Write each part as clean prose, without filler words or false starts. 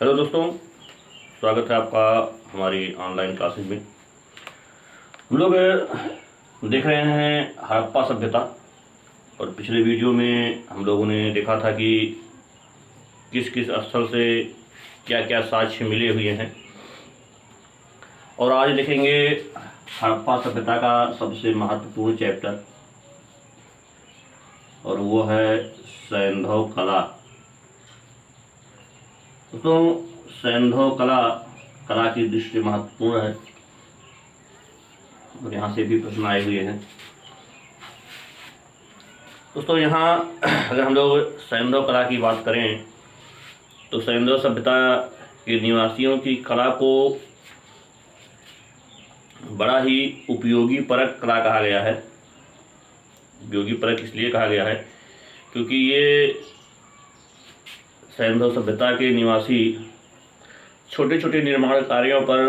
Hello दोस्तों, स्वागत है आपका हमारी ऑनलाइन क्लासेस में। हम लोग देख रहे हैं हड़प्पा सभ्यता। और पिछले वीडियो में हम लोगों ने देखा था कि किस किस स्थल से क्या क्या साक्ष्य मिले हुए हैं। और आज देखेंगे हड़प्पा सभ्यता का सबसे महत्वपूर्ण चैप्टर, और वो है सैंधव कला। तो सैंधव कला की दृष्टि महत्वपूर्ण है और यहाँ से भी प्रश्न आए हुए हैं। दोस्तों, यहाँ अगर हम लोग सैंधव कला की बात करें तो सैंधव सभ्यता के निवासियों की कला को बड़ा ही उपयोगी परक कला कहा गया है। उपयोगी परक इसलिए कहा गया है क्योंकि ये सैंधव सभ्यता के निवासी छोटे छोटे निर्माण कार्यों पर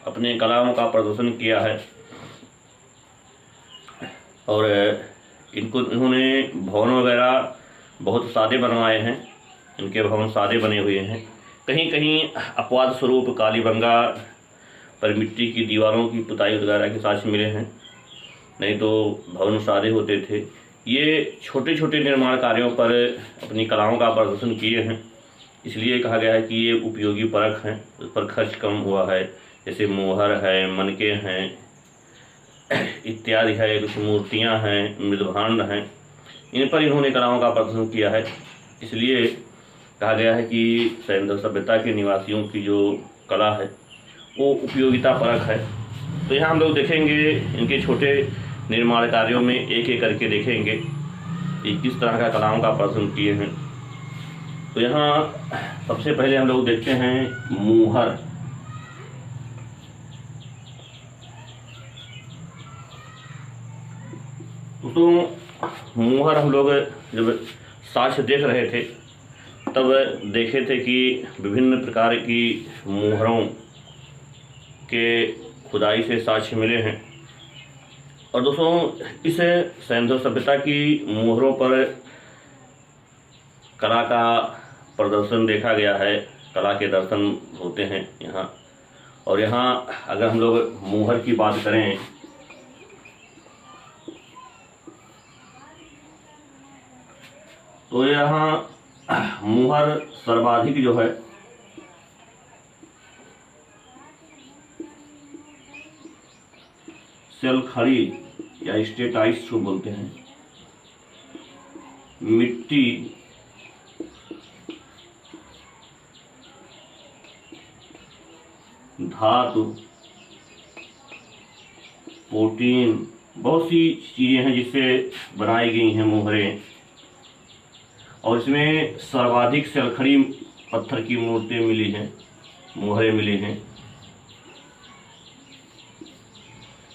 अपने कलाओं का प्रदर्शन किया है। और इन्होंने भवन वगैरह बहुत सादे बनवाए हैं। इनके भवन सादे बने हुए हैं। कहीं कहीं अपवाद स्वरूप कालीबंगा पर मिट्टी की दीवारों की पुताई वगैरह के साथ मिले हैं, नहीं तो भवन सादे होते थे। ये छोटे छोटे निर्माण कार्यों पर अपनी कलाओं का प्रदर्शन किए हैं, इसलिए कहा गया है कि ये उपयोगी परख हैं। उस पर खर्च कम हुआ है, जैसे मोहर है, मनके हैं इत्यादि है, कुछ मूर्तियां हैं, मृदभांड हैं, इन पर इन्होंने कलाओं का प्रदर्शन किया है। इसलिए कहा गया है कि सैंधव सभ्यता के निवासियों की जो कला है वो उपयोगिता परक है। तो यहाँ हम लोग देखेंगे इनके छोटे निर्माण कार्यों में एक एक करके देखेंगे कि किस तरह का कलाओं का प्रदर्शन किए हैं। तो यहाँ सबसे पहले हम लोग देखते हैं मूहर। तो मूहर हम लोग जब साक्ष्य देख रहे थे तब देखे थे कि विभिन्न प्रकार की मूहरों के खुदाई से साक्ष्य मिले हैं। और दोस्तों, इस सैंधव सभ्यता की मूहरों पर कला का प्रदर्शन देखा गया है, कला के दर्शन होते हैं यहाँ। और यहाँ अगर हम लोग मूहर की बात करें तो यहाँ मूहर सर्वाधिक जो है सेलखड़ी या स्टेटाइस को बोलते हैं, मिट्टी, धातु, प्रोटीन, बहुत सी चीज़ें हैं जिससे बनाई गई हैं मोहरें। और इसमें सर्वाधिक सेलखड़ी पत्थर की मूर्तें मिली हैं, मोहरें मिली हैं।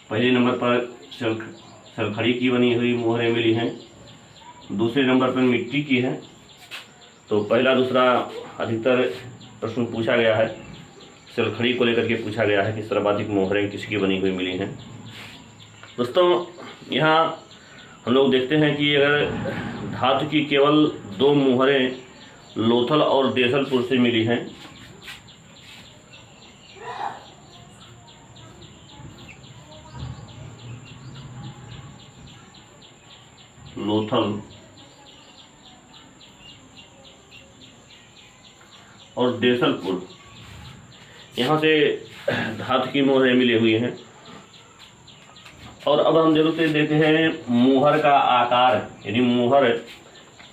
पहले नंबर पर सेलखड़ी की बनी हुई मोहरें मिली हैं, दूसरे नंबर पर मिट्टी की है। तो पहला दूसरा अधिकतर प्रश्न पूछा गया है, सेलखड़ी को लेकर के पूछा गया है कि सर्वाधिक मोहरें किसकी बनी हुई मिली हैं। दोस्तों, यहाँ हम लोग देखते हैं कि अगर धातु की केवल 2 मोहरें लोथल और देसलपुर से मिली हैं। लोथल और देसलपुर, यहाँ से धातु की मोहरें मिली हुई हैं। और अब हम जरूर से देखते हैं मूहर का आकार, यानी मूहर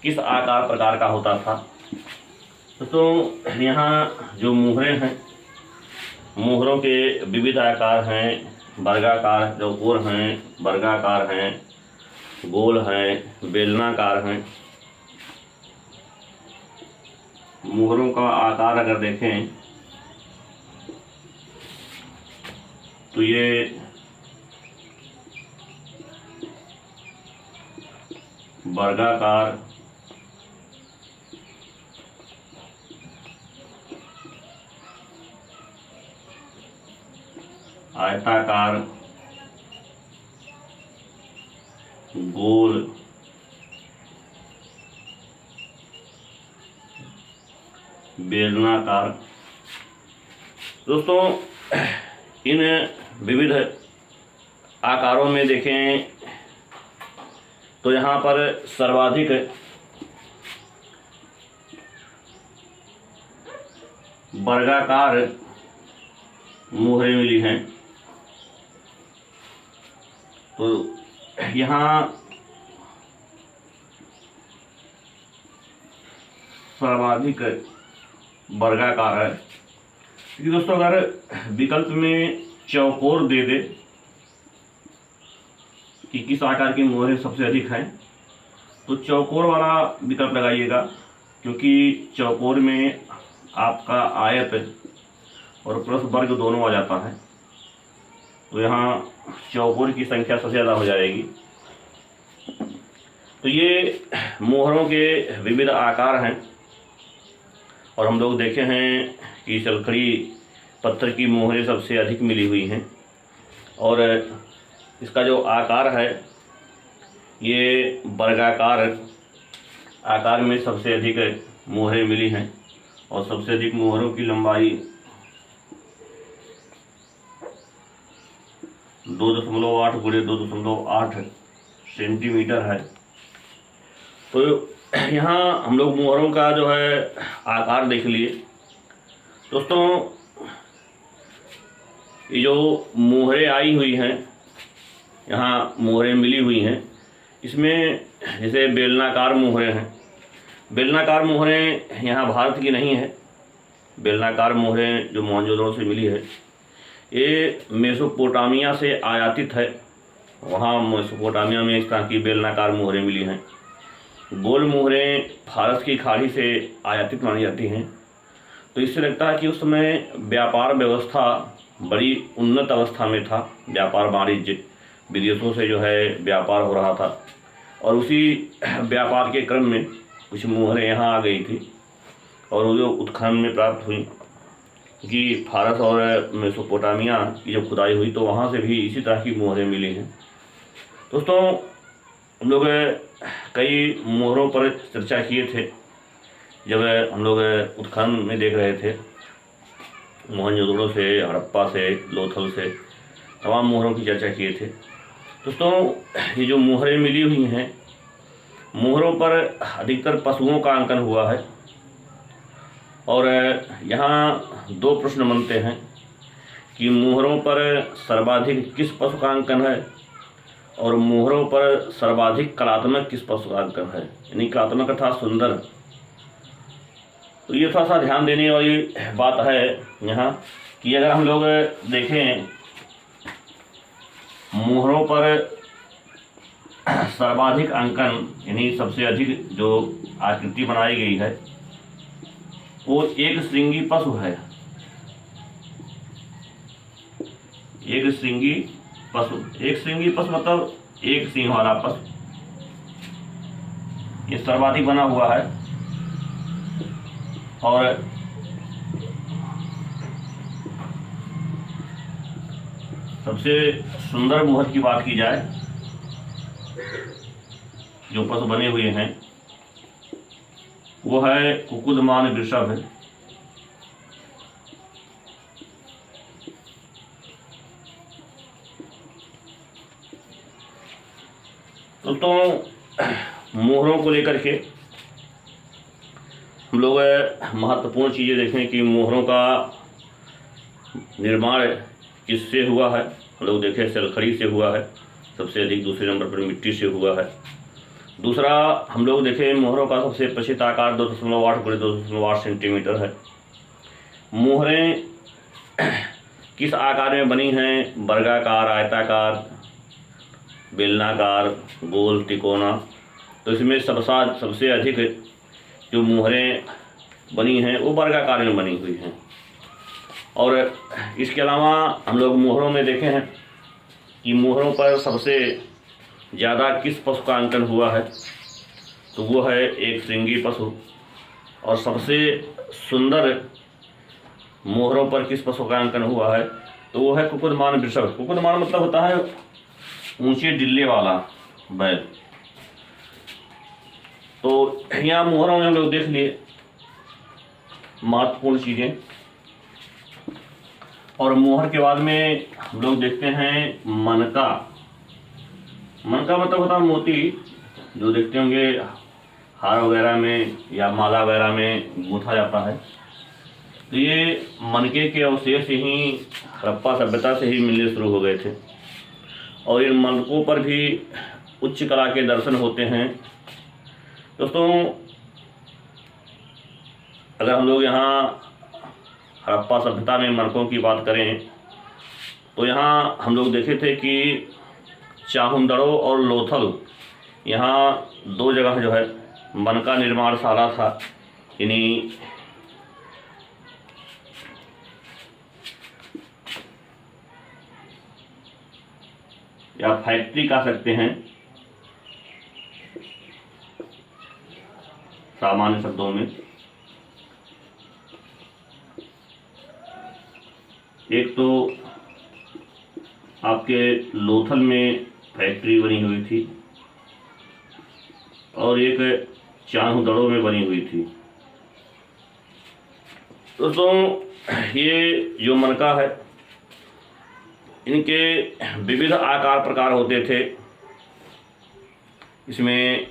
किस आकार प्रकार का होता था। तो यहाँ जो मूहरें हैं, मूहरों के विविध आकार हैं, वर्गाकार चौकोर हैं, वर्गाकार हैं, गोल हैं, बेलनाकार हैं। मूहरों का आकार अगर देखें तो ये वर्गाकार, आयताकार, गोल, बेलनाकार दोस्तों, इन विविध आकारों में देखें तो यहाँ पर सर्वाधिक वर्गाकार मोहरें मिली हैं। तो यहाँ सर्वाधिक वर्गाकार है, क्योंकि दोस्तों अगर विकल्प में चौकोर दे दे कि किस आकार की मोहरें सबसे अधिक हैं, तो चौकोर वाला विकल्प लगाइएगा, क्योंकि चौकोर में आपका आयत और प्लस वर्ग दोनों आ जाता है। तो यहाँ चौकोर की संख्या सबसे ज़्यादा हो जाएगी। तो ये मोहरों के विविध आकार हैं, और हम लोग देखे हैं कि चलखड़ी पत्थर की मोहरें सबसे अधिक मिली हुई हैं, और इसका जो आकार है ये वर्गाकार आकार में सबसे अधिक मोहरें मिली हैं, और सबसे अधिक मोहरों की लंबाई 2.8 × 2.8 सेंटीमीटर है। तो यहाँ हम लोग मोहरों का जो है आकार देख लिए। दोस्तों, ये जो मोहरें आई हुई हैं, यहाँ मोहरें मिली हुई हैं, इसमें जैसे बेलनाकार मोहरें हैं। बेलनाकार मोहरें यहाँ भारत की नहीं है। बेलनाकार मोहरें जो मोहनजोदड़ो से मिली है ये मेसोपोटामिया से आयातित है। वहाँ मेसोपोटामिया में इस तरह की बेलनाकार मोहरें मिली हैं। गोल मोहरें फारस की खाड़ी से आयातित मानी जाती हैं। तो इससे लगता है कि उस समय व्यापार व्यवस्था बड़ी उन्नत अवस्था में था। व्यापार वाणिज्य विदेशों से जो है व्यापार हो रहा था, और उसी व्यापार के क्रम में कुछ मोहरें यहाँ आ गई थी, और वो जो उत्खनन में प्राप्त हुई कि फारस और मेसोपोटामिया की जब खुदाई हुई तो वहाँ से भी इसी तरह की मोहरें मिली हैं। दोस्तों, हम लोग कई मोहरों पर चर्चा किए थे जब हम लोग उत्खनन में देख रहे थे। मोहनजोदड़ो से, हड़प्पा से, लोथल से तमाम मोहरों की चर्चा किए थे। दोस्तों, ये जो मोहरें मिली हुई हैं, मोहरों पर अधिकतर पशुओं का अंकन हुआ है, और यहाँ दो प्रश्न बनते हैं कि मोहरों पर सर्वाधिक किस पशु का अंकन है, और मोहरों पर सर्वाधिक कलात्मक किस पशु का अंकन है, यानी कलात्मक अर्थात सुंदर। तो ये थोड़ा सा ध्यान देने वाली बात है यहाँ कि अगर हम लोग देखें मोहरों पर सर्वाधिक अंकन यानी सबसे अधिक जो आकृति बनाई गई है वो एक श्रृंगी पशु है। एक श्रृंगी पशु मतलब एक सिंह वाला पशु, ये सर्वाधिक बना हुआ है। और सबसे सुंदर मोहर की बात की जाए, जो पशु बने हुए हैं, वो है कुकुदमान वृषभ। दोस्तों, मोहरों को लेकर के हम लोग महत्वपूर्ण चीज़ें देखें कि मोहरों का निर्माण किससे हुआ है। हम लोग देखें चलखड़ी से हुआ है सबसे अधिक, दूसरे नंबर पर मिट्टी से हुआ है। दूसरा हम लोग देखें मोहरों का सबसे प्रचलित आकार 2.8 × 2.8 सेंटीमीटर है। मोहरें किस आकार में बनी हैं? वर्गाकार, आयताकार, बेलनाकार, गोल, तिकोना। तो इसमें सबसे अधिक जो मोहरें बनी हैं वो वर्गाकार में बनी हुई हैं। और इसके अलावा हम लोग मोहरों में देखे हैं कि मोहरों पर सबसे ज़्यादा किस पशु का अंकन हुआ है, तो वो है एक श्रृंगी पशु। और सबसे सुंदर मोहरों पर किस पशु का अंकन हुआ है, तो वो है कुकुदमान वृषभ। कुकुदमान मतलब होता है ऊंचे डिल्ले वाला बैल। तो यहाँ मोहरों में हम लोग देख लिए महत्वपूर्ण चीज़ें। और मोहर के बाद में हम लोग देखते हैं मनका। मनका मतलब होता है मोती, जो देखते होंगे हार वगैरह में या माला वगैरह में गूंथा जाता है। तो ये मनके के अवशेष ही हड़प्पा सभ्यता से ही मिलने शुरू हो गए थे और इन मनकों पर भी उच्च कला के दर्शन होते हैं। दोस्तों, अगर हम लोग यहाँ हड़प्पा सभ्यता में मनकों की बात करें तो यहाँ हम लोग देखे थे कि चाहुंदड़ो और लोथल, यहाँ दो जगह जो है मनका निर्माणशाला था, यानी या फैक्ट्री कह सकते हैं सामान्य शब्दों में। एक तो आपके लोथल में फैक्ट्री बनी हुई थी और एक चाहुंदड़ो में बनी हुई थी। दोस्तों, ये जो मनका है इनके विविध आकार प्रकार होते थे। इसमें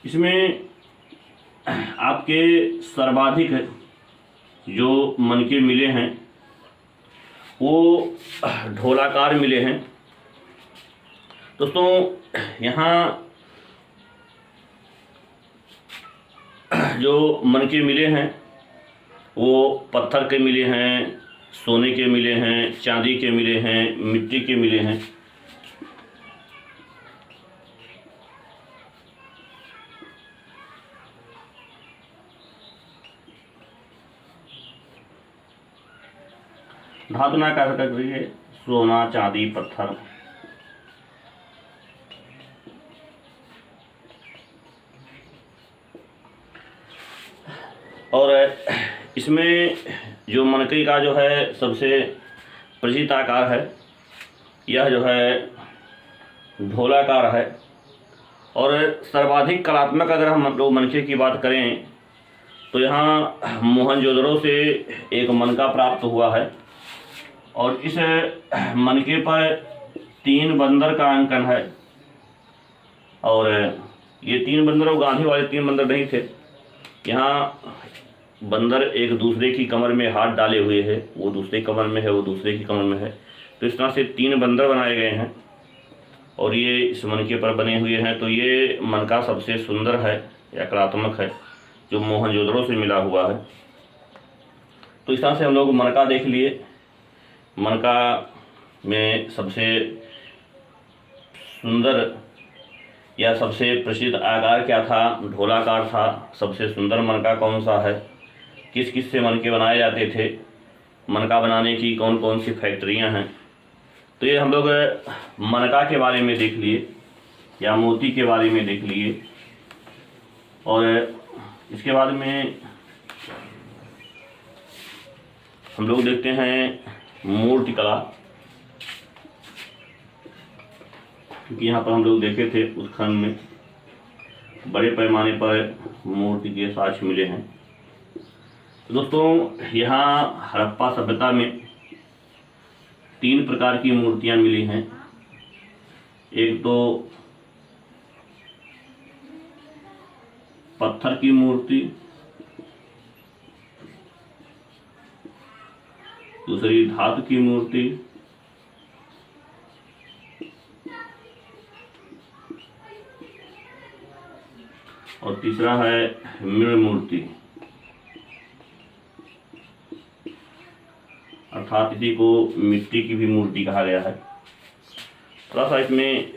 इसमें आपके सर्वाधिक जो मनके मिले हैं वो ढोलाकार मिले हैं। दोस्तों, यहाँ जो मनके मिले हैं वो पत्थर के मिले हैं, सोने के मिले हैं, चांदी के मिले हैं, मिट्टी के मिले हैं। धातु ना कह सकते, सोना, चांदी, पत्थर। और इसमें जो मनके का जो है सबसे प्रचलित आकार है, यह जो है ढोलाकार है। और सर्वाधिक कलात्मक अगर हम लोग मनके की बात करें तो यहाँ मोहनजोदड़ो से एक मनका प्राप्त हुआ है और इस मनके पर 3 बंदर का अंकन है। और ये 3 बंदर गांधी वाले 3 बंदर नहीं थे, यहाँ बंदर एक दूसरे की कमर में हाथ डाले हुए है, वो दूसरे कमर में है, वो दूसरे की कमर में है। तो इस तरह से 3 बंदर बनाए गए हैं और ये इस मनके पर बने हुए हैं। तो ये मनका सबसे सुंदर है या कलात्मक है जो मोहनजोदड़ो से मिला हुआ है। तो इस तरह से हम लोग मनका देख लिए। मनका में सबसे सुंदर या सबसे प्रसिद्ध आकार क्या था? ढोलाकार था। सबसे सुंदर मनका कौन सा है? किस किस से मनके बनाए जाते थे? मनका बनाने की कौन कौन सी फैक्ट्रियां हैं? तो ये हम लोग मनका के बारे में देख लिए या मोती के बारे में देख लिए। और इसके बाद में हम लोग देखते हैं मूर्ति कला, क्योंकि यहाँ पर हम लोग देखे थे उस खंड में बड़े पैमाने पर मूर्ति के साक्ष्य मिले हैं। तो दोस्तों, यहाँ हड़प्पा सभ्यता में 3 प्रकार की मूर्तियाँ मिली हैं। एक तो पत्थर की मूर्ति, दूसरी धातु की मूर्ति, और तीसरा है मृण मूर्ति, अर्थात इसी को मिट्टी की भी मूर्ति कहा गया है। थोड़ा सा इसमें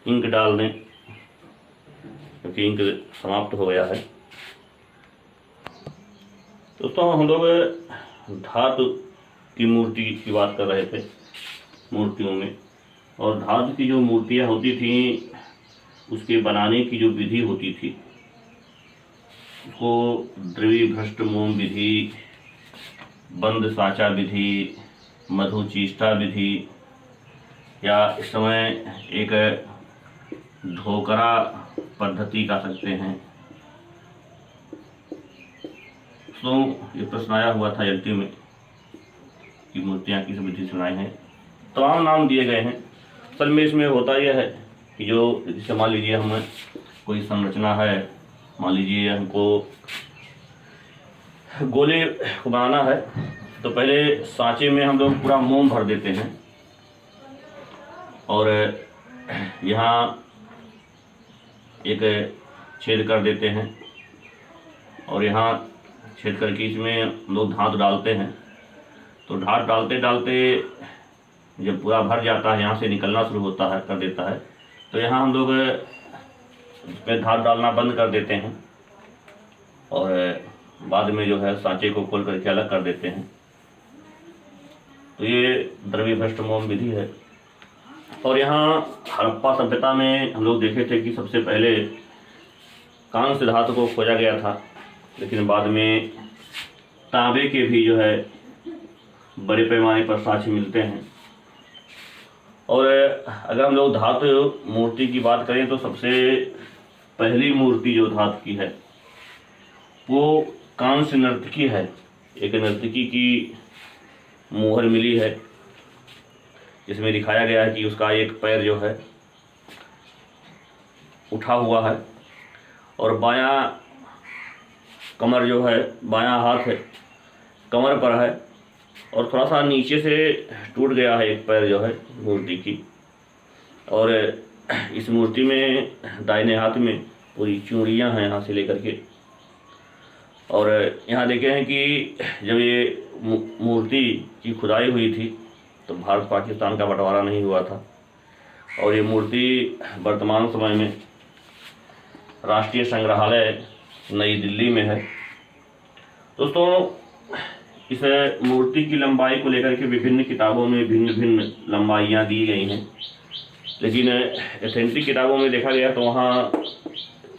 इंक डाल दें क्योंकि इंक समाप्त हो गया है। दोस्तों, हम लोग धातु की मूर्ति की बात कर रहे थे मूर्तियों में। और धातु की जो मूर्तियाँ होती थी उसके बनाने की जो विधि होती थी उसको द्रविभ्रष्ट मोम विधि, बंद साचा विधि, मधुचीष्टा विधि, या इस समय एक ढोकरा पद्धति कह सकते हैं। तो ये प्रश्न आया हुआ था एलटी में कि मूर्तियाँ किस विधि से बनाई हैं, तमाम नाम दिए गए हैं। असल में इसमें होता यह है कि जो जैसे मान लीजिए हम कोई संरचना है, मान लीजिए हमको गोले को बनाना है, तो पहले सांचे में हम लोग पूरा मोम भर देते हैं और यहाँ एक छेद कर देते हैं और यहाँ छेद करके इसमें हम लोग धात डालते हैं। तो धात डालते डालते जब पूरा भर जाता है, यहाँ से निकलना शुरू होता है, कर देता है, तो यहाँ हम लोग इसमें धात डालना बंद कर देते हैं और बाद में जो है सांचे को खोल करके अलग कर देते हैं। तो ये द्रविभ्रष्ट मोम विधि है। और यहाँ हड़प्पा सभ्यता में हम लोग देखे थे कि सबसे पहले कांस्य धातु को खोजा गया था, लेकिन बाद में तांबे के भी जो है बड़े पैमाने पर साक्ष्य मिलते हैं। और अगर हम लोग धातु मूर्ति की बात करें तो सबसे पहली मूर्ति जो धातु की है वो कांस्य नर्तकी है। एक नर्तकी की मोहर मिली है, जिसमें दिखाया गया है कि उसका एक पैर जो है उठा हुआ है और बायां कमर जो है, बायां हाथ है कमर पर है और थोड़ा सा नीचे से टूट गया है एक पैर जो है मूर्ति की। और इस मूर्ति में दाहिने हाथ में पूरी चूड़ियाँ हैं यहाँ से लेकर के। और यहाँ देखे हैं कि जब ये मूर्ति की खुदाई हुई थी तो भारत पाकिस्तान का बंटवारा नहीं हुआ था और ये मूर्ति वर्तमान समय में राष्ट्रीय संग्रहालय नई दिल्ली में है। दोस्तों, इस मूर्ति की लंबाई को लेकर के विभिन्न किताबों में भिन्न भिन्न लंबाइयाँ दी गई हैं, लेकिन एथेंटिक किताबों में देखा गया तो वहाँ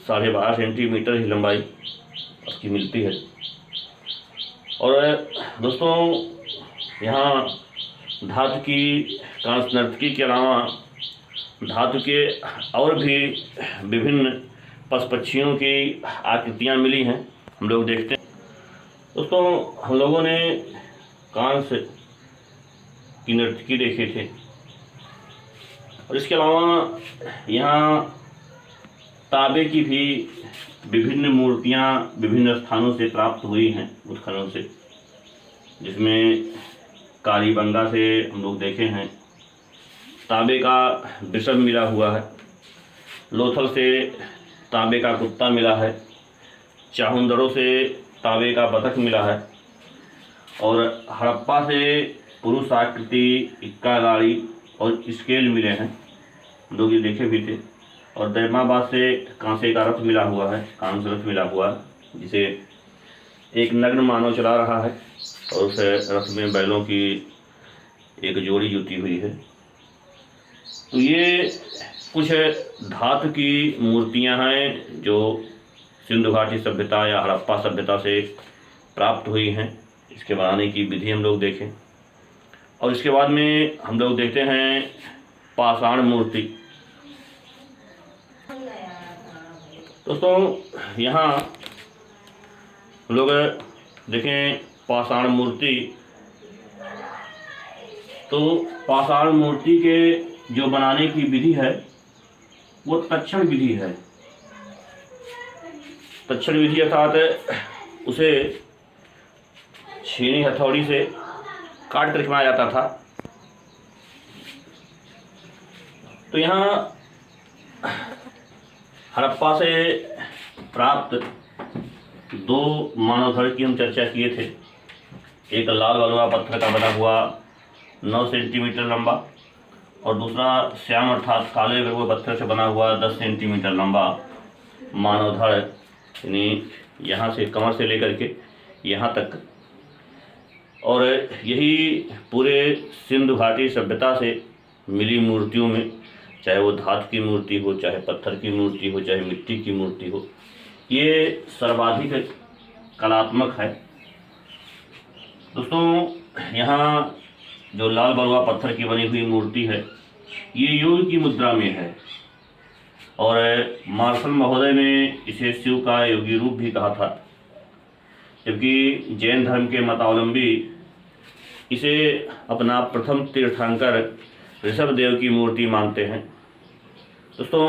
12.5 सेंटीमीटर ही लंबाई उसकी मिलती है। और दोस्तों, यहाँ धातु की कांस्य नर्तकी के अलावा धातु के और भी विभिन्न पशु पक्षियों की आकृतियाँ मिली हैं, हम लोग देखते हैं। दोस्तों, हम लोगों ने कांस्य की नर्तकी देखे थे और इसके अलावा यहाँ तांबे की भी विभिन्न मूर्तियाँ विभिन्न स्थानों से प्राप्त हुई हैं उत्खनन से, जिसमें कालीबंगा से हम लोग देखे हैं तांबे का वृषभ मिला हुआ है, लोथल से तांबे का कुत्ता मिला है, चाहुंदड़ों से तांबे का बतख मिला है और हड़प्पा से पुरुष आकृति, इक्का गाड़ी और स्केल मिले हैं, हम लोग ये देखे भी थे। और दैमाबाद से कांसे का रथ मिला हुआ है, कांस्य रथ मिला हुआ है, जिसे एक नग्न मानव चला रहा है और उस रथ में बैलों की एक जोड़ी जुटी हुई है। तो ये कुछ धातु की मूर्तियां हैं जो सिंधु घाटी सभ्यता या हड़प्पा सभ्यता से प्राप्त हुई हैं। इसके बनाने की विधि हम लोग देखें और इसके बाद में हम लोग देखते हैं पाषाण मूर्ति। दोस्तों, यहाँ हम लोग देखें पाषाण मूर्ति, तो पाषाण मूर्ति के जो बनाने की विधि है वो तक्षण विधि है। तक्षण विधि अर्थात उसे छीनी हथौड़ी से काट कर बनाया जाता था। तो यहाँ हड़प्पा से प्राप्त दो मानव धड़ की हम चर्चा किए थे। एक लाल बलुआ पत्थर का बना हुआ 9 सेंटीमीटर लंबा और दूसरा श्याम अर्थात काले बलुआ पत्थर से बना हुआ 10 सेंटीमीटर लंबा मानव धड़, यानी यहाँ से कमर से लेकर के यहाँ तक। और यही पूरे सिंधु घाटी सभ्यता से मिली मूर्तियों में चाहे वो धातु की मूर्ति हो, चाहे पत्थर की मूर्ति हो, चाहे मिट्टी की मूर्ति हो, ये सर्वाधिक कलात्मक है। दोस्तों यहाँ जो लाल बलुआ पत्थर की बनी हुई मूर्ति है ये योग की मुद्रा में है, और मार्शल महोदय ने इसे शिव का योगी रूप भी कहा था, जबकि जैन धर्म के मतावलंबी इसे अपना प्रथम तीर्थंकर ऋषभदेव की मूर्ति मानते हैं। दोस्तों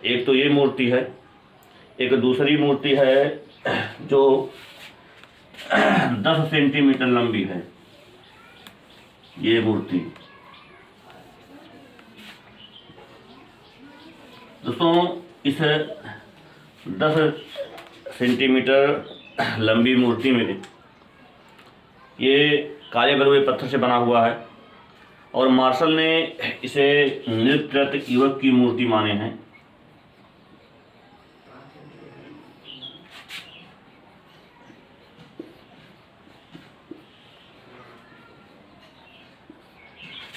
एक तो ये मूर्ति है, एक दूसरी मूर्ति है जो 10 सेंटीमीटर लंबी है। ये मूर्ति दोस्तों इस 10 सेंटीमीटर लंबी मूर्ति में ये काले बलुए पत्थर से बना हुआ है, और मार्शल ने इसे नृत्य युवक की मूर्ति माने हैं।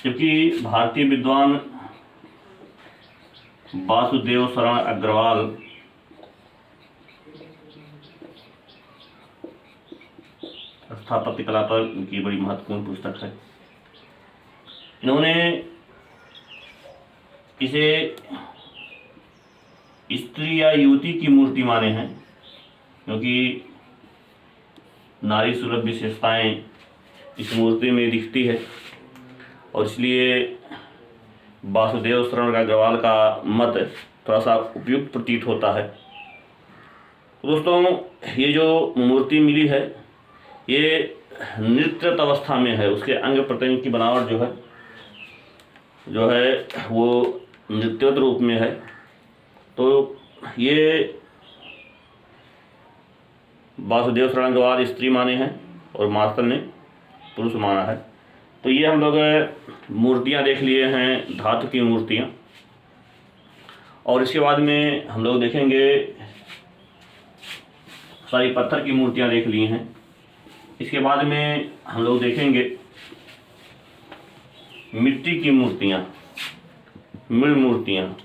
जबकि भारतीय विद्वान वासुदेव शरण अग्रवाल स्थापत्य कला पर उनकी बड़ी महत्वपूर्ण पुस्तक है। इन्होंने इसे स्त्री या युवती की मूर्ति माने हैं, क्योंकि नारी सुलभ विशेषताएं इस मूर्ति में दिखती है, और इसलिए वासुदेव शरण अग्रवाल का मत थोड़ा सा उपयुक्त प्रतीत होता है। तो दोस्तों ये जो मूर्ति मिली है ये नृत्यत अवस्था में है, उसके अंग प्रत्यंग की बनावट जो है वो नृत्यत रूप में है। तो ये वासुदेव शरण अग्रवाल स्त्री माने हैं और मार्शल ने पुरुष माना है। तो ये हम लोग मूर्तियाँ देख लिए हैं, धातु की मूर्तियाँ, और इसके बाद में हम लोग देखेंगे सारी पत्थर की मूर्तियाँ देख ली हैं। इसके बाद में हम लोग देखेंगे मिट्टी की मूर्तियाँ, मृद मूर्तियाँ।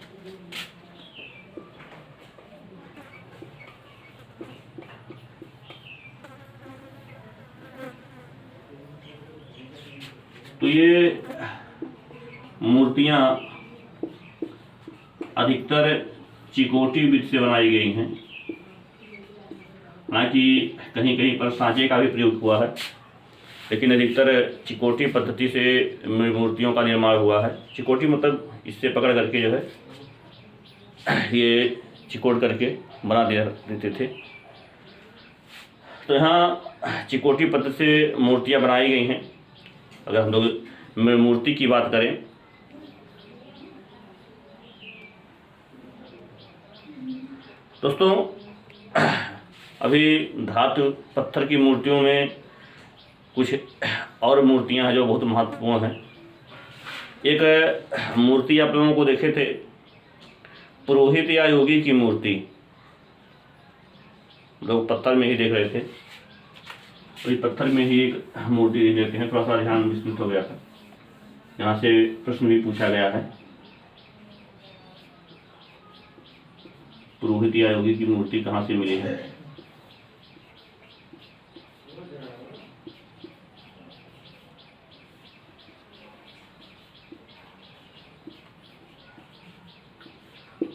तो ये मूर्तियाँ अधिकतर चिकोटी विधि से बनाई गई हैं, हालांकि कहीं कहीं पर सांचे का भी प्रयोग हुआ है, लेकिन अधिकतर चिकोटी पद्धति से मूर्तियों का निर्माण हुआ है। चिकोटी मतलब इससे पकड़ करके जो है ये चिकोट करके बना देते थे। तो यहाँ चिकोटी पद्धति से मूर्तियाँ बनाई गई हैं। अगर हम लोग मूर्ति की बात करें दोस्तों, अभी धातु पत्थर की मूर्तियों में कुछ और मूर्तियां हैं जो बहुत महत्वपूर्ण हैं। एक मूर्ति आप लोगों को देखे थे, पुरोहित या योगी की मूर्ति, लोग पत्थर में ही देख रहे थे। तो पत्थर में ही एक मूर्ति देते हैं। थोड़ा सा ध्यान विस्मित हो गया था, यहाँ से प्रश्न भी पूछा गया है। पुरोहित या योगी की मूर्ति कहाँ से मिली है?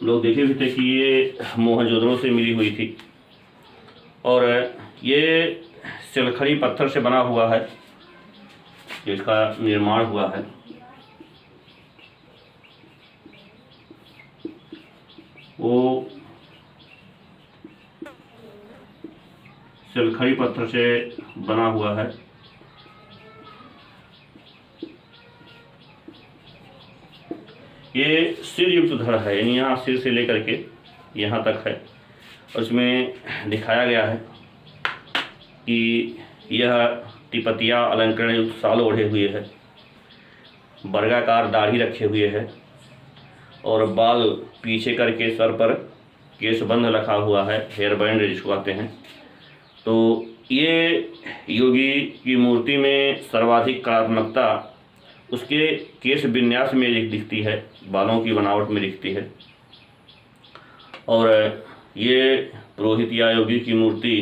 लोग देखे भी थे कि ये मोहनजोदड़ो से मिली हुई थी, और ये सिलखड़ी पत्थर से बना हुआ है जिसका निर्माण हुआ है। वो सिलखड़ी पत्थर से बना हुआ है। ये सिर युक्त धड़ है, यानी यहाँ सिर से लेकर के यहाँ तक है, और इसमें दिखाया गया है कि यह तिपतिया अलंकरण युक्त साल ओढ़े हुए है, वर्गाकार दाढ़ी रखे हुए है, और बाल पीछे करके सर पर केशबंध रखा हुआ है, हेयर बैंड जिसको कहते हैं। तो ये योगी की मूर्ति में सर्वाधिक कलात्मकता उसके केश विन्यास में दिखती है, बालों की बनावट में दिखती है। और ये पुरोहित या योगी की मूर्ति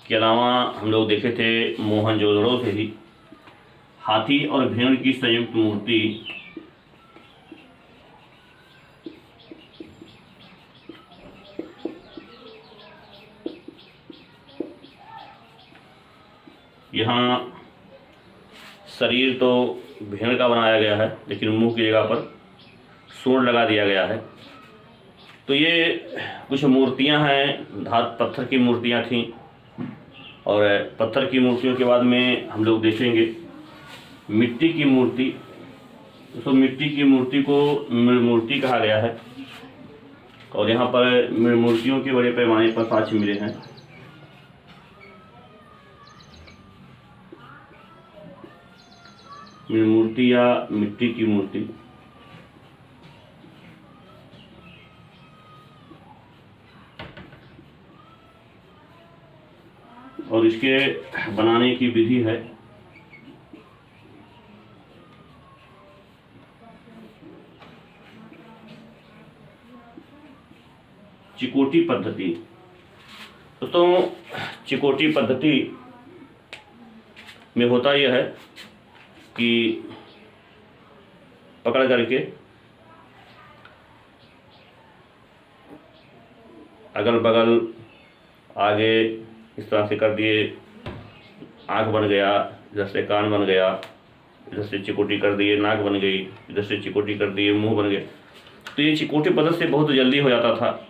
के अलावा हम लोग देखे थे मोहनजोदड़ो से ही हाथी और भेड़ की संयुक्त मूर्ति यहाँ शरीर तो भेड़ का बनाया गया है, लेकिन मुंह की जगह पर सूंड लगा दिया गया है। तो ये कुछ मूर्तियां हैं, धात पत्थर की मूर्तियां थीं। और पत्थर की मूर्तियों के बाद में हम लोग देखेंगे मिट्टी की मूर्ति। तो मिट्टी की मूर्ति को मृणमूर्ति कहा गया है, और यहाँ पर मृणमूर्तियों के बड़े पैमाने पर साक्ष्य मिले हैं। मृणमूर्ति या मिट्टी की मूर्ति। और इसके बनाने की विधि है चिकोटी पद्धति। दोस्तों, चिकोटी पद्धति में होता यह है कि पकड़ करके अगल बगल आगे इस तरह से कर दिए, आँख बन गया, इधर से कान बन गया, इधर से चिकोटी कर दिए, नाक बन गई, इधर से चिकोटी कर दिए, मुंह बन गया। तो ये चिकोटी पद्धति से बहुत जल्दी हो जाता था।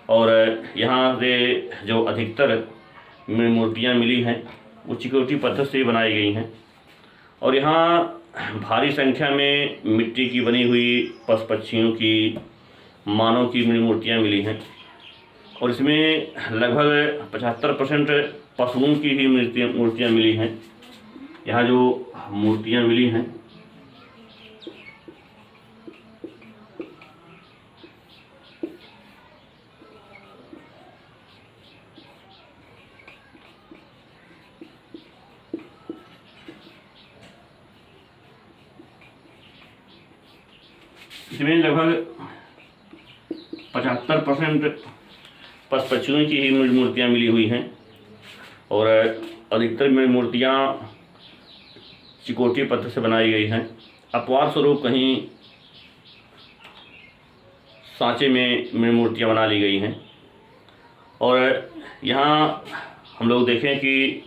और यहाँ से जो अधिकतर मूर्तियाँ मिली हैं वो चिकोटी पद्धति से बनाई गई हैं। और यहाँ भारी संख्या में मिट्टी की बनी हुई पशु पक्षियों की, मानव की मूर्तियाँ मिली हैं। और इसमें लगभग 75% पशुओं की ही मूर्तियाँ मिली हैं। यहाँ जो मूर्तियाँ मिली हैं इसमें लगभग 75% पशु पक्षियों की ही मूर्तियाँ मिली हुई हैं। और अधिकतर मूर्तियाँ चिकोटी पत्थर से बनाई गई हैं। अपवाद स्वरूप कहीं सांचे में मूर्तियाँ बना ली गई हैं। और यहाँ हम लोग देखें कि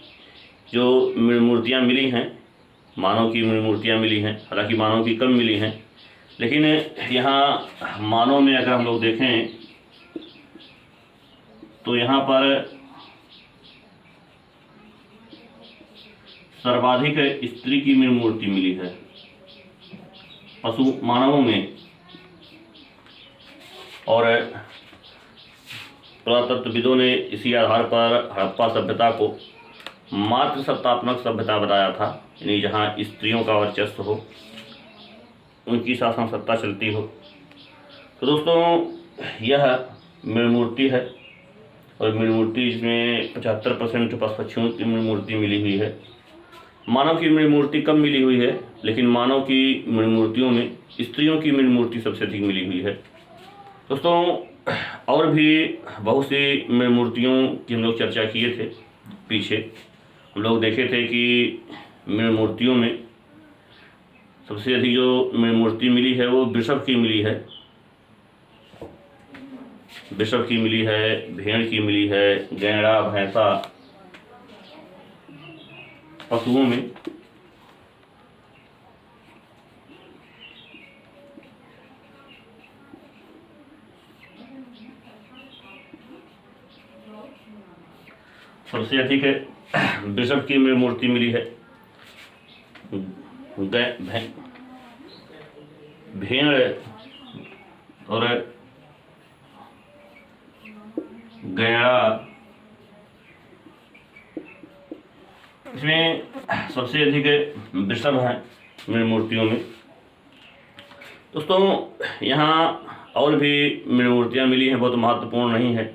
जो मूर्तियाँ मिली हैं, मानव की मूर्तियाँ मिली हैं। हालांकि मानव की कम मिली हैं, लेकिन यहाँ मानव में अगर हम लोग देखें तो यहाँ पर सर्वाधिक स्त्री की मूर्ति मिली है पशु मानवों में। और पुरातत्वविदों ने इसी आधार पर हड़प्पा सभ्यता को मातृ सत्तात्मक सभ्यता बताया था, यानी जहाँ स्त्रियों का वर्चस्व हो, उनकी शासन सत्ता चलती हो। तो दोस्तों, यह मूर्ति है। और मूर्ति इसमें 75% पशु पक्षियों की मूर्ति मिली हुई है। मानव की मूर्ति कम मिली हुई है, लेकिन मानव की मूर्तियों में स्त्रियों की मूर्ति सबसे अधिक मिली हुई है। दोस्तों, और भी बहुत सी मूर्तियों की हम लोग चर्चा किए थे पीछे। हम लोग देखे थे कि मूर्तियों में सबसे अधिक जो मूर्ति मिली है वो वृषभ की मिली है। वृषभ की मिली है, भेड़ की मिली है, गैंडा, भैंसा पशुओं में। सबसे अधिक वृषभ की मूर्ति मिली है। भेड़ और गैंडा, इसमें सबसे अधिक वृषभ हैं मूर्तियों में। दोस्तों, यहाँ और भी मूर्तियाँ मिली हैं, बहुत महत्वपूर्ण नहीं है।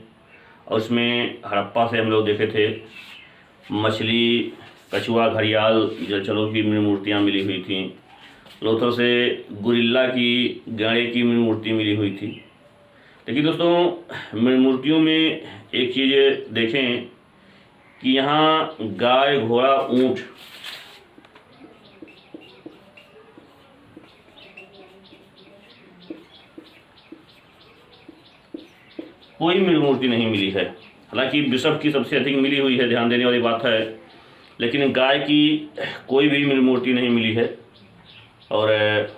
और इसमें हड़प्पा से हम लोग देखे थे मछली, कछुआ, घड़ियाल, जलचरों की मूर्तियाँ मिली हुई थी। लोथल से गुरिल्ला की गाय की मूर्ति मिली हुई थी। लेकिन दोस्तों मूर्तियों में एक चीज़ देखें कि यहाँ गाय, घोड़ा, ऊंट कोई मूर्ति नहीं मिली है। हालांकि वृषभ की सबसे अधिक मिली हुई है, ध्यान देने वाली बात है, लेकिन गाय की कोई भी मूर्ति नहीं मिली है। और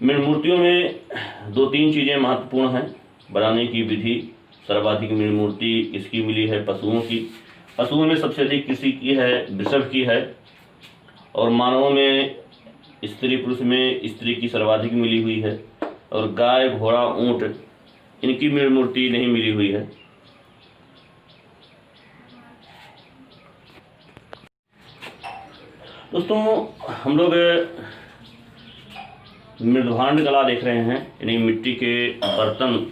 मूर्तियों में 2-3 चीज़ें महत्वपूर्ण हैं। बनाने की विधि, सर्वाधिक मूर्ति किसकी मिली है? पशुओं की। पशुओं में सबसे अधिक किसी की है? वृषभ की है। और मानवों में स्त्री पुरुष में स्त्री की सर्वाधिक मिली हुई है। और गाय, घोड़ा, ऊंट इनकी मूर्ति नहीं मिली हुई है। दोस्तों हम लोग मृदभांड कला देख रहे हैं, यानी मिट्टी के बर्तन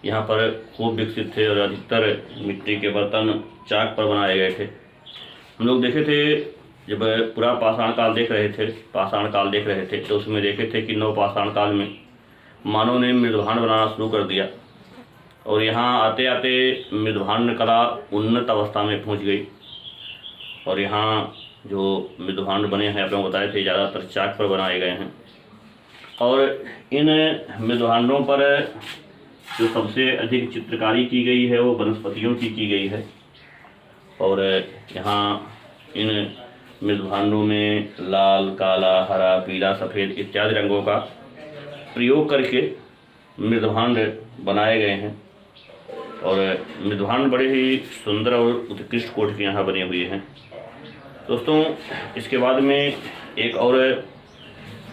यहाँ पर खूब विकसित थे और अधिकतर मिट्टी के बर्तन चाक पर बनाए गए थे। हम लोग देखे थे जब पूरा पाषाण काल देख रहे थे तो उसमें देखे थे कि नवपाषाण काल में मानव ने मृदभांड बनाना शुरू कर दिया और यहाँ आते आते मृदभांड कला उन्नत अवस्था में पहुँच गई। और यहाँ जो मृदभांड बने हैं, आप लोगों को बताए थे, ज़्यादातर चाक पर बनाए गए हैं। और इन मृदभांडों पर जो सबसे अधिक चित्रकारी की गई है वो वनस्पतियों की गई है। और यहाँ इन मृदभांडों में लाल, काला, हरा, पीला, सफ़ेद इत्यादि रंगों का प्रयोग करके मृदभांड बनाए गए हैं। और मृदभांड बड़े ही सुंदर और उत्कृष्ट कोट के यहाँ बने हुए हैं। दोस्तों इसके बाद में एक और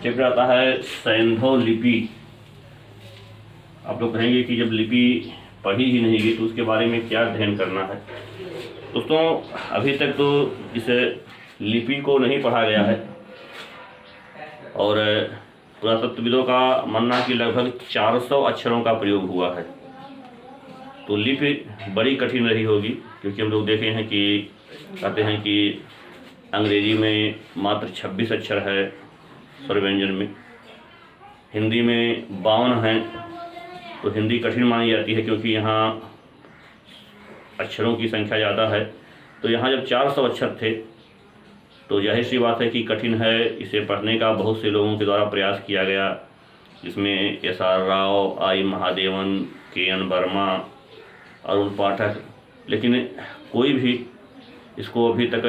चैप्टर आता है सैंधव लिपि। आप लोग कहेंगे कि जब लिपि पढ़ी ही नहीं गई तो उसके बारे में क्या अध्ययन करना है। दोस्तों अभी तक तो इस लिपि को नहीं पढ़ा गया है और पुरातत्वविदों का मानना कि लगभग 400 अक्षरों का प्रयोग हुआ है। तो लिपि बड़ी कठिन रही होगी, क्योंकि हम लोग देखे हैं कि कहते हैं कि अंग्रेजी में मात्र 26 अक्षर है स्वर व्यंजन में, हिंदी में 52 हैं। तो हिंदी कठिन मानी जाती है क्योंकि यहाँ अक्षरों की संख्या ज़्यादा है। तो यहाँ जब 400 अक्षर थे तो जाहिर सी बात है कि कठिन है। इसे पढ़ने का बहुत से लोगों के द्वारा प्रयास किया गया, जिसमें SR राव, आई महादेवन, KN वर्मा, अरुण पाठक, लेकिन कोई भी इसको अभी तक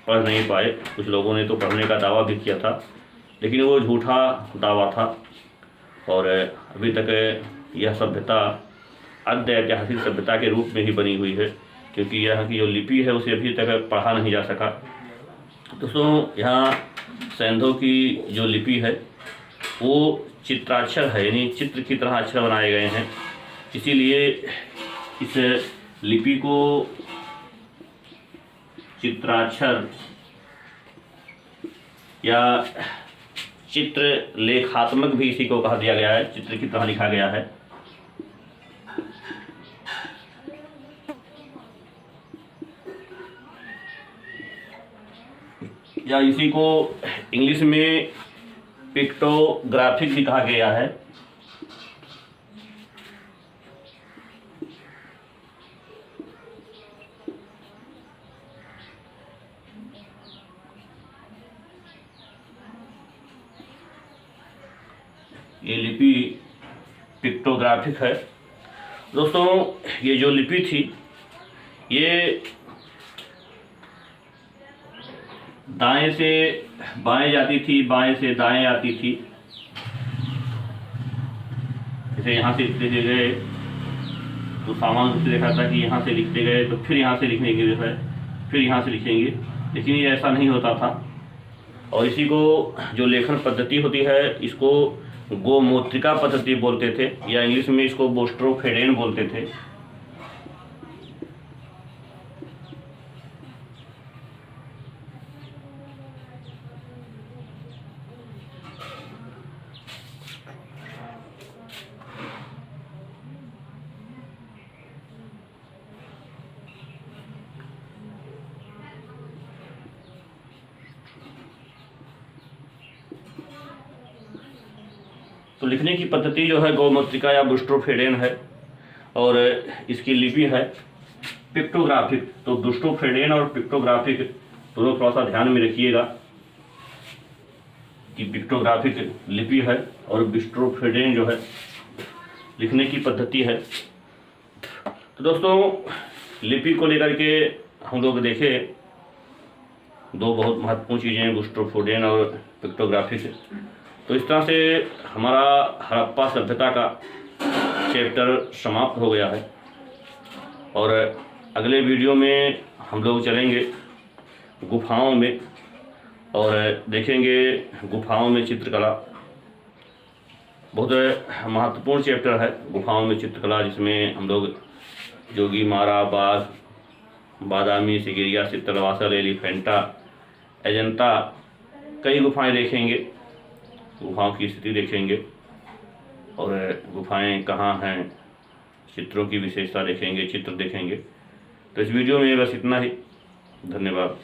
पढ़ नहीं पाए। कुछ लोगों ने तो पढ़ने का दावा भी किया था, लेकिन वो झूठा दावा था। और अभी तक यह सभ्यता अद्य ऐतिहासिक सभ्यता के रूप में ही बनी हुई है, क्योंकि यह की जो लिपि है उसे अभी तक पढ़ा नहीं जा सका। दोस्तों यहाँ सैंधव की जो लिपि है वो चित्राक्षर है, यानी चित्र की तरह अक्षर बनाए गए हैं। इसीलिए इस लिपि को चित्राक्षर या चित्र लेखात्मक भी इसी को कहा दिया गया है, चित्र की तरह लिखा गया है। या इसी को इंग्लिश में पिक्टोग्राफिक भी कहा गया है। ये लिपि पिक्टोग्राफिक है। दोस्तों ये जो लिपि थी ये दाएं से बाएं जाती थी, बाएं से दाएं आती थी। जैसे यहाँ से लिखते गए तो सामान्य रूप से देखा था कि यहाँ से लिखते गए तो फिर यहाँ से लिखेंगे, जो है फिर यहाँ से लिखेंगे, लेकिन ये ऐसा नहीं होता था। और इसी को जो लेखन पद्धति होती है इसको गोमूत्रिका पद्धति बोलते थे, या इंग्लिश में इसको बोस्ट्रोफेडेन बोलते थे। तो लिखने की पद्धति जो है गौमुत्रिका या बुस्ट्रोफेडेन है, और इसकी लिपि है पिक्टोग्राफिक। तो बुस्ट्रोफेडेन और पिक्टोग्राफिक दोनों थोड़ा सा ध्यान में रखिएगा कि पिक्टोग्राफिक लिपि है और बुस्ट्रोफेडेन जो है लिखने की पद्धति है। तो दोस्तों, लिपि को लेकर के हम लोग देखें, दो बहुत महत्वपूर्ण चीज़ें हैं, बुस्ट्रोफेडेन और पिक्टोग्राफिक। तो इस तरह से हमारा हड़प्पा सभ्यता का चैप्टर समाप्त हो गया है, और अगले वीडियो में हम लोग चलेंगे गुफाओं में और देखेंगे गुफाओं में चित्रकला। बहुत महत्वपूर्ण चैप्टर है गुफाओं में चित्रकला, जिसमें हम लोग जोगी मारा, बाघ, बादामी, सिगिरिया, चित्तलवासल, एलिफेंटा, अजंता, कई गुफाएं देखेंगे, गुफाओं की स्थिति देखेंगे और गुफाएं कहाँ हैं, चित्रों की विशेषता देखेंगे, चित्र देखेंगे। तो इस वीडियो में बस इतना ही। धन्यवाद।